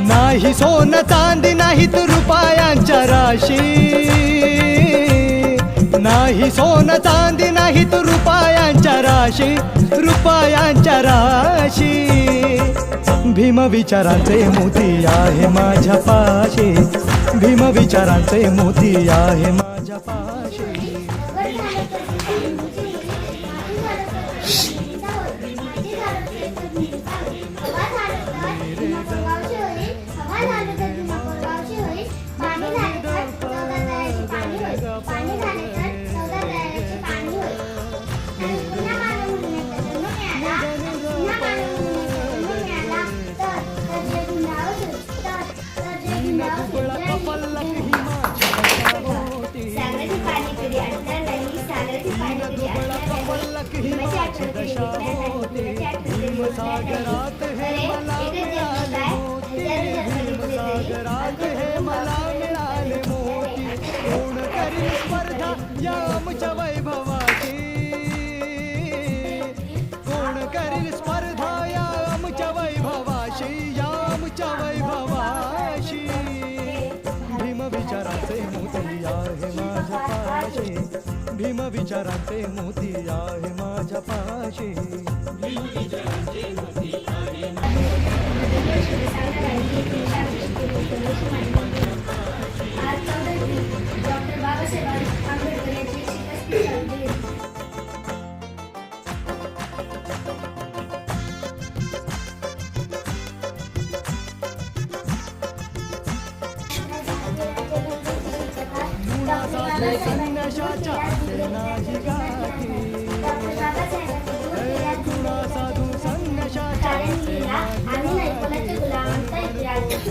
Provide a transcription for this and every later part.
नाही सोन चांदी नाहीत रुपयांच्या राशी, नाही सोन चांदी नाहीत रुपयांच्या राशी, रुपयांच्या राशी. भीम विचारांचे मोती आहे माझ्या पाशी, भीम विचारांचे मोती आहे माझ्या पाशी. सागरात हे मला मिळाले मोती, सागरात हे मला मिळाले मोती. कोण करी स्पर्धा या आमच्या वैभवाची, कोण करील स्पर्धा या आमच्या वैभवाशी, या आमच्या वैभवाशी. भीम विचाराचे मोती आहे माझ्या पाशी, भीम विचाराचे मोती आहे माझ्या पाशी. डॉक्टर बाबासाहेब आंबेडकर यांची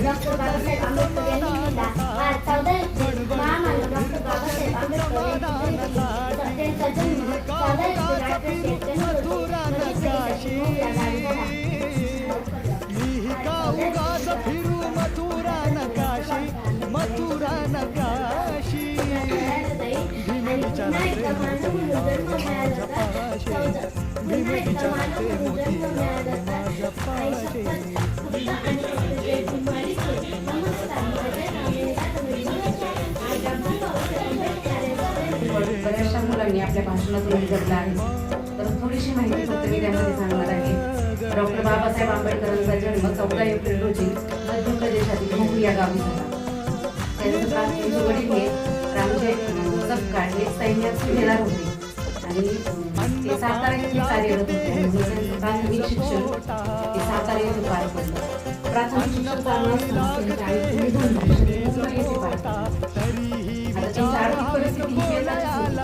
डॉक्टर बाबासाहेब आंबेडकर यांनी लिहिला. आज 14 एप्रिल महामानव डॉक्टर बाबासाहेब आंबेडकर यांचा जन्म 14 एप्रिल 1893 फिरू मथुरा नकाशी, मथुरा नकाशी. भीम विचाराचे मोती आहे माझ्या पाशी, भीम विचाराचे मोती आहे माझ्या पाशी. बऱ्याचशा मुलांनी आपल्या भाषणातून जगला आहे, तर थोडीशी माहिती फक्त मी त्यामध्ये सांगणार आहे. डॉक्टर बाबासाहेब आंबेडकरांचा जन्म 14 एप्रिल रोजी मध्य प्रदेशातील हुगली या गावी झाला. त्यांचे वडील हे रामजय सपकाळ हे सैन्यात सुभेदार होते आणि ते सातारा येथे कार्यरत होते. प्राथमिक शिक्षण ते सातारा येथे पार पडलं. प्राथमिक शिक्षण चालू असताना त्यांच्या आईचे निधन झाले. मुंबई येथे पार पडले. आता त्यांची आर्थिक परिस्थिती ही बेताचीच होती.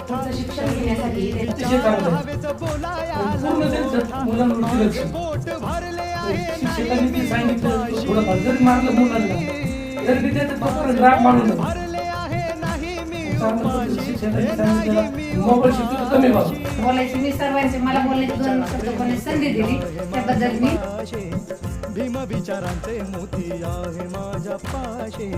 पुढचं शिक्षण घेण्यासाठी शिक्षकांनी सांगितलं थोडं जरी मारलं मुलांना तरी त्याचं राग मानून मोबाईल शिकतो कमी बोलायची मी सर्वांचे मला बोलण्याची 2 शब्द बोलण्याची संधी दिली त्याबद्दल मी. भीम विचारांचे मोती आहे माझ्या पाशी.